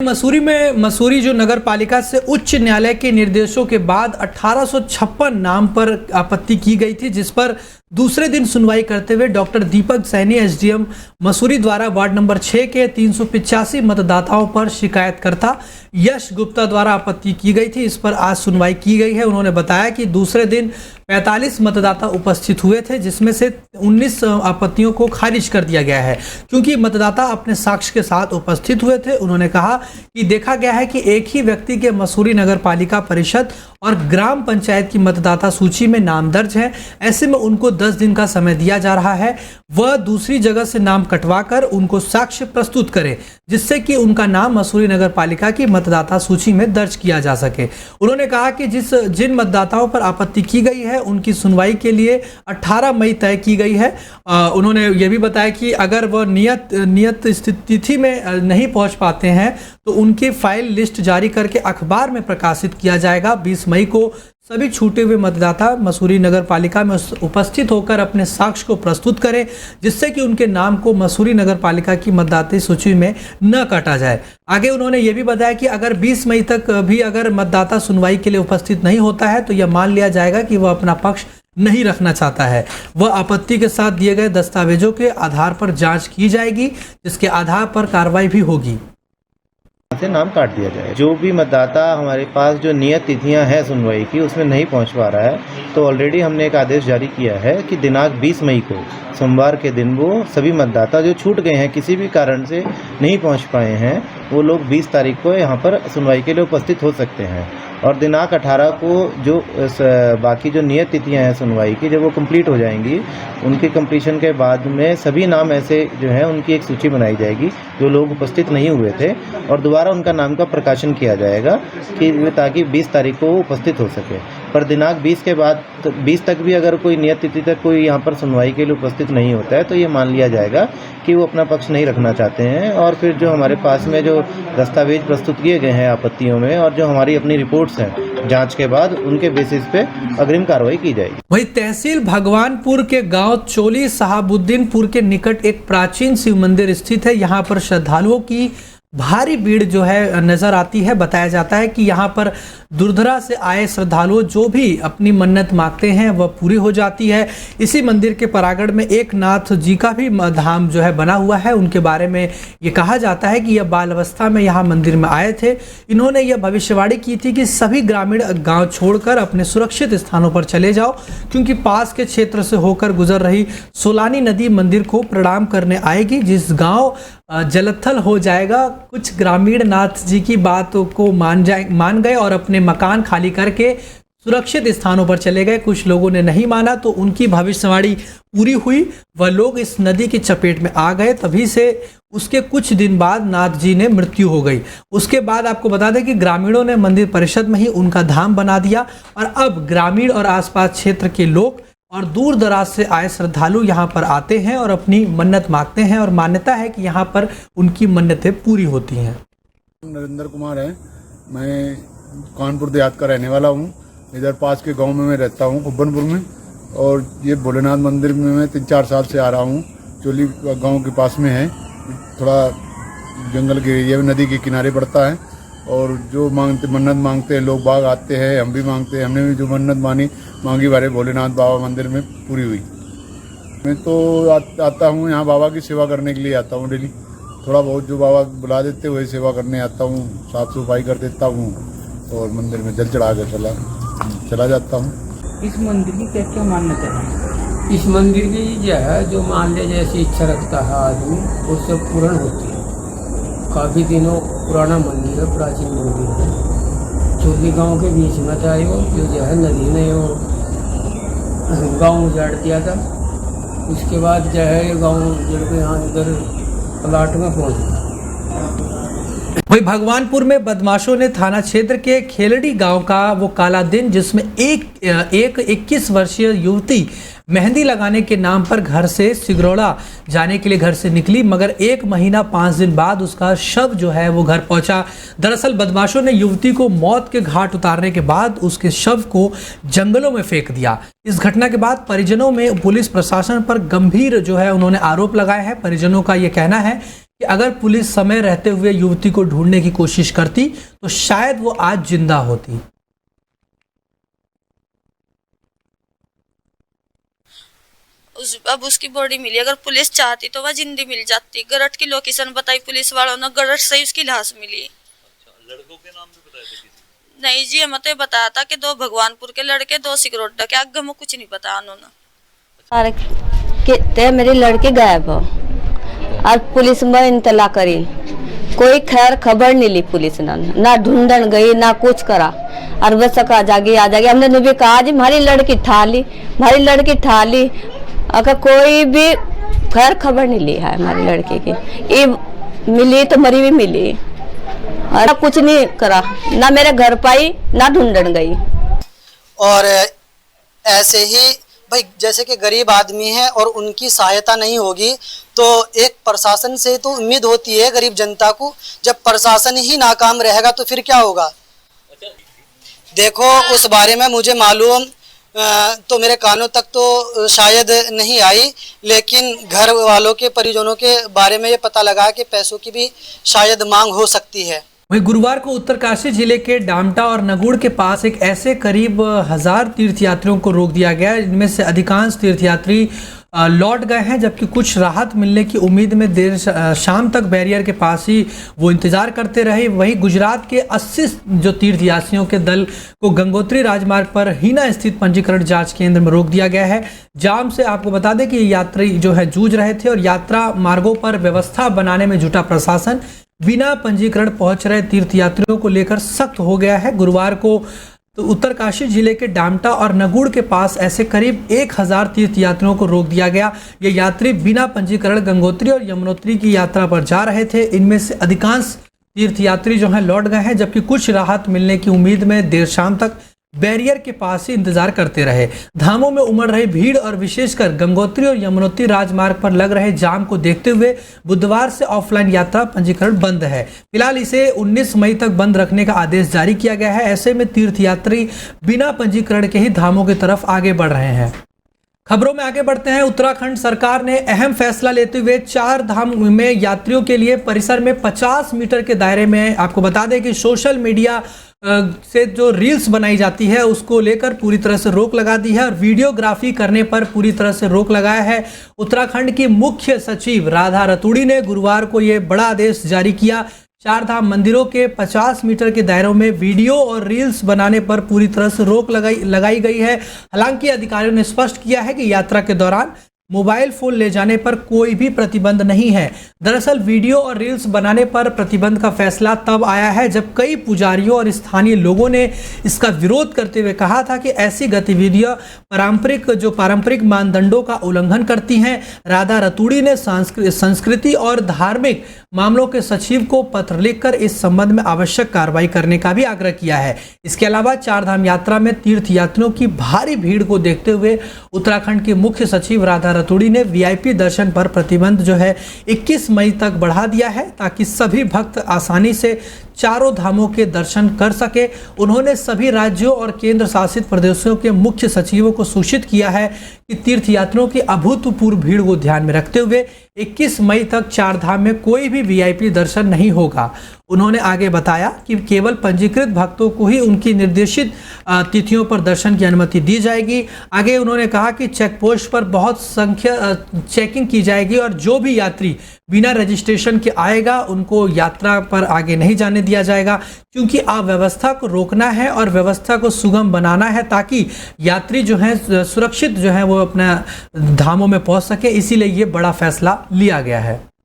मसूरी जो नगर पालिका से उच्च न्यायालय के निर्देशों के बाद 1856 नाम पर आपत्ति की गई थी, जिस पर दूसरे दिन सुनवाई करते हुए डॉक्टर दीपक सैनी एसडीएम मसूरी द्वारा वार्ड नंबर 6 के 385 मतदाताओं पर शिकायतकर्ता यश गुप्ता द्वारा आपत्ति की गई थी। इस पर आज सुनवाई की गई है। उन्होंने बताया कि दूसरे दिन 45 मतदाता उपस्थित हुए थे, जिसमें से 19 आपत्तियों को खारिज कर दिया गया है क्योंकि मतदाता अपने साक्ष्य के साथ उपस्थित हुए थे। उन्होंने कहा कि देखा गया है कि एक ही व्यक्ति के मसूरी नगर पालिका परिषद और ग्राम पंचायत की मतदाता सूची में नाम दर्ज है। ऐसे में उनको 10 दिन का समय दिया जा रहा है, वह दूसरी जगह से नाम कटवाकर उनको साक्ष्य प्रस्तुत करे, जिससे कि उनका नाम मसूरी नगर पालिका की मतदाता सूची में दर्ज किया जा सके। उन्होंने कहा कि जिन मतदाताओं पर आपत्ति की गई है उनकी सुनवाई के लिए 18 मई तय की गई है। उन्होंने ये भी बताया कि अगर वह नियत तिथि में नहीं पहुंच पाते हैं तो उनकी फाइल लिस्ट जारी करके अखबार में प्रकाशित किया जाएगा। 20 मई को सभी छूटे हुए मतदाता मसूरी नगर पालिका में उपस्थित होकर अपने साक्ष्य को प्रस्तुत करें, जिससे कि उनके नाम को मसूरी नगर पालिका की मतदाता सूची में न काटा जाए। आगे उन्होंने ये भी बताया कि अगर 20 मई तक भी अगर मतदाता सुनवाई के लिए उपस्थित नहीं होता है तो यह मान लिया जाएगा कि वह अपना पक्ष नहीं रखना चाहता है। वह आपत्ति के साथ दिए गए दस्तावेजों के आधार पर जांच की जाएगी, जिसके आधार पर कार्रवाई भी होगी। से नाम काट दिया जाए। जो भी मतदाता हमारे पास जो नियत तिथियां हैं सुनवाई की उसमें नहीं पहुंच पा रहा है, तो ऑलरेडी हमने एक आदेश जारी किया है कि दिनांक 20 मई को सोमवार के दिन वो सभी मतदाता जो छूट गए हैं, किसी भी कारण से नहीं पहुंच पाए हैं, वो लोग 20 तारीख को यहाँ पर सुनवाई के लिए उपस्थित हो सकते हैं। और दिनांक 18 को जो बाकी जो नियत तिथियां हैं सुनवाई की, जब वो कंप्लीट हो जाएंगी, उनके कंप्लीशन के बाद में सभी नाम ऐसे जो हैं उनकी एक सूची बनाई जाएगी जो लोग उपस्थित नहीं हुए थे, और दोबारा उनका नाम का प्रकाशन किया जाएगा कि ताकि 20 तारीख को वो उपस्थित हो सके। पर दिनांक 20 के बाद 20 तक भी अगर कोई नियत तिथि तक कोई यहाँ पर सुनवाई के लिए उपस्थित नहीं होता है तो ये मान लिया जाएगा कि वो अपना पक्ष नहीं रखना चाहते हैं, और फिर जो हमारे पास में जो दस्तावेज प्रस्तुत किए गए हैं आपत्तियों में और जो हमारी अपनी रिपोर्ट्स हैं जांच के बाद, उनके बेसिस पे अग्रिम कार्रवाई की जाएगी। वही तहसील भगवानपुर के गांव चोली साहबुद्दीनपुर के निकट एक प्राचीन शिव मंदिर स्थित है। यहाँ पर श्रद्धालुओं की भारी भीड़ जो है नजर आती है। बताया जाता है कि यहाँ पर दूरदराज से आए श्रद्धालु जो भी अपनी मन्नत मांगते हैं वह पूरी हो जाती है। इसी मंदिर के परागढ़ में एक नाथ जी का भी धाम जो है बना हुआ है। उनके बारे में ये कहा जाता है कि यह बाल अवस्था में यहाँ मंदिर में आए थे। इन्होंने यह भविष्यवाणी की थी कि सभी ग्रामीण गांव छोड़कर अपने सुरक्षित स्थानों पर चले जाओ, क्योंकि पास के क्षेत्र से होकर गुजर रही सोलानी नदी मंदिर को प्रणाम करने आएगी। जिस गाँव जलथल हो जाएगा, कुछ ग्रामीण नाथ जी की बातों को मान गए और अपने मकान खाली करके सुरक्षित स्थानों पर चले गए। कुछ लोगों ने नहीं माना तो उनकी भविष्यवाणी पूरी हुई, वह लोग इस नदी की चपेट में आ गए। तभी से उसके कुछ दिन बाद नाथ जी ने मृत्यु हो गई। उसके बाद आपको बता दें कि ग्रामीणों ने मंदिर परिषद में ही उनका धाम बना दिया, और अब ग्रामीण और आसपास क्षेत्र के लोग और दूर दराज से आए श्रद्धालु यहाँ पर आते हैं और अपनी मन्नत मांगते हैं, और मान्यता है कि यहाँ पर उनकी मन्नतें पूरी होती हैं। नरेंद्र कुमार है, मैं कानपुर देहात का रहने वाला हूँ। इधर पास के गांव में मैं रहता हूँ, कुब्बनपुर में, और ये भोलेनाथ मंदिर में मैं 3-4 साल से आ रहा हूँ। चोली गांव के पास में है, थोड़ा जंगल के एरिया में, नदी के किनारे पड़ता है। और जो मन्नत मांगते हैं लोग बाग आते हैं, हम भी मांगते हैं। हमने भी जो मन्नत मांगी हमारे भोलेनाथ बाबा मंदिर में पूरी हुई। मैं तो आता हूँ यहाँ बाबा की सेवा करने के लिए आता हूँ डेली। थोड़ा बहुत जो बाबा बुला देते वही सेवा करने आता हूँ, साफ सफाई कर देता हूँ और मंदिर में जल चढ़ा कर चला जाता हूँ। इस मंदिर की क्या क्या मान्यता है? इस मंदिर की जो है, जो मान ले जैसी इच्छा रखता है आदमी वो सब पूर्ण होती है। काफ़ी दिनों पुराना मंदिर है, प्राचीन मंदिर है। चोली गांव के बीच में था जो है नदी ने वो गांव उजाड़ दिया था। उसके बाद जो है गांव उजड़ के यहाँ इधर प्लाट में पहुँच गया। वही भगवानपुर में बदमाशों ने थाना क्षेत्र के खेलड़ी गांव का वो काला दिन, जिसमें एक 21 वर्षीय युवती मेहंदी लगाने के नाम पर घर से सिगरौड़ा जाने के लिए घर से निकली, मगर 1 महीना 5 दिन बाद उसका शव जो है वो घर पहुंचा। दरअसल बदमाशों ने युवती को मौत के घाट उतारने के बाद उसके शव को जंगलों में फेंक दिया। इस घटना के बाद परिजनों में पुलिस प्रशासन पर गंभीर जो है उन्होंने आरोप लगाए हैं। परिजनों का ये कहना है कि अगर पुलिस समय रहते हुए युवती को ढूंढने की कोशिश करती तो शायद वो आज जिंदा होती। अब उसकी बॉडी मिली, अगर पुलिस चाहती तो वह जिंदी मिल जाती। गरट की लोकेशन बताई पुलिस वालों ने, गरट से ही उसकी लाश मिली। अच्छा, लड़कों के नाम भी बताए थे किसी? नहीं जी, हमें तो बताया था कि 2 भगवानपुर के लड़के, 2 सिकरोटा के, आगे हमें कुछ नहीं बताया उन्होंने। अरे कहते मेरी लड़की गायब हो और पुलिस में इंतला करी, कोई खैर खबर नहीं ली पुलिस ने, ना ढूंढन गई ना कुछ करा। और बस आ जाएगी हमने भी कहा जी हमारी लड़की ठा ली, अगर कोई भी खैर खबर नहीं ली है हमारी लड़की की। ये मिली तो मरी भी मिली और कुछ नहीं करा, ना मेरे घर पाई ना ढूंढन गई। और ऐसे ही भाई जैसे कि गरीब आदमी है और उनकी सहायता नहीं होगी तो एक प्रशासन से तो उम्मीद होती है गरीब जनता को, जब प्रशासन ही नाकाम रहेगा तो फिर क्या होगा। देखो उस बारे में मुझे मालूम तो मेरे कानों तक तो शायद नहीं आई, लेकिन घर वालों के परिजनों के बारे में ये पता लगा कि पैसों की भी शायद मांग हो सकती है। वहीं गुरुवार को उत्तरकाशी जिले के डामटा और नगुड़ के पास एक ऐसे करीब 1000 तीर्थयात्रियों को रोक दिया गया, इनमें से अधिकांश तीर्थयात्री लौट गए हैं, जबकि कुछ राहत मिलने की उम्मीद में देर शाम तक बैरियर के पास ही वो इंतजार करते रहे। वहीं गुजरात के 80 जो तीर्थयात्रियों के दल को गंगोत्री राजमार्ग पर हीना स्थित पंजीकरण जांच केंद्र में रोक दिया गया है। जाम से आपको बता दें कि यात्री जो है जूझ रहे थे और यात्रा मार्गों पर व्यवस्था बनाने में जुटा प्रशासन बिना पंजीकरण पहुंच रहे तीर्थयात्रियों को लेकर सख्त हो गया है। गुरुवार को तो उत्तरकाशी जिले के डामटा और नगुड़ के पास ऐसे करीब 1000 तीर्थयात्रियों को रोक दिया गया। ये यात्री बिना पंजीकरण गंगोत्री और यमुनोत्री की यात्रा पर जा रहे थे। इनमें से अधिकांश तीर्थयात्री जो हैं लौट गए हैं, जबकि कुछ राहत मिलने की उम्मीद में देर शाम तक बैरियर के पास ही इंतजार करते रहे। धामों में उमड़ रही भीड़ और विशेषकर गंगोत्री और यमुनोत्री राजमार्ग पर लग रहे जाम को देखते हुए बुधवार से ऑफलाइन यात्रा पंजीकरण बंद है। फिलहाल इसे 19 मई तक बंद रखने का आदेश जारी किया गया है। ऐसे में तीर्थयात्री बिना पंजीकरण के ही धामों की तरफ आगे बढ़ रहे हैं। खबरों में आगे बढ़ते हैं। उत्तराखंड सरकार ने अहम फैसला लेते हुए 4 धाम में यात्रियों के लिए परिसर में 50 मीटर के दायरे में, आपको बता दें कि सोशल मीडिया से जो रील्स बनाई जाती है उसको लेकर पूरी तरह से रोक लगा दी है और वीडियोग्राफी करने पर पूरी तरह से रोक लगाया है। उत्तराखंड की मुख्य सचिव राधा रतूड़ी ने गुरुवार को ये बड़ा आदेश जारी किया। 4 धाम मंदिरों के 50 मीटर के दायरों में वीडियो और रील्स बनाने पर पूरी तरह से रोक लगाई गई है। हालांकि अधिकारियों ने स्पष्ट किया है कि यात्रा के दौरान मोबाइल फोन ले जाने पर कोई भी प्रतिबंध नहीं है। दरअसल वीडियो और रील्स बनाने पर प्रतिबंध का फैसला तब आया है जब कई पुजारियों और स्थानीय लोगों ने इसका विरोध करते हुए कहा था कि ऐसी गतिविधियां पारंपरिक मानदंडों का उल्लंघन करती हैं। राधा रतूड़ी ने संस्कृति और धार्मिक मामलों के सचिव को पत्र लिखकर इस संबंध में आवश्यक कार्रवाई करने का भी आग्रह किया है। इसके अलावा 4 धाम यात्रा में तीर्थयात्रियों की भारी भीड़ को देखते हुए उत्तराखंड के मुख्य सचिव राधा रतूड़ी ने वीआईपी दर्शन पर प्रतिबंध जो है 21 मई तक बढ़ा दिया है ताकि सभी भक्त आसानी से चारों धामों के दर्शन कर सके। उन्होंने सभी राज्यों और केंद्र शासित प्रदेशों के मुख्य सचिवों को सूचित किया है कि तीर्थयात्रियों की अभूतपूर्व भीड़ को ध्यान में रखते हुए 21 मई तक 4 धाम में कोई भी वीआईपी दर्शन नहीं होगा। उन्होंने आगे बताया कि केवल पंजीकृत भक्तों को ही उनकी निर्देशित तिथियों पर दर्शन की अनुमति दी जाएगी। आगे उन्होंने कहा कि चेक पोस्ट पर बहुत संख्या चेकिंग की जाएगी और जो भी यात्री बिना रजिस्ट्रेशन के आएगा उनको यात्रा पर आगे नहीं जाने दिया जाएगा, क्योंकि अव्यवस्था को रोकना है और व्यवस्था को सुगम बनाना है ताकि यात्री जो है सुरक्षित जो है वो अपना धामों में पहुंच सके। इसीलिए ये बड़ा फैसला लिया गया है।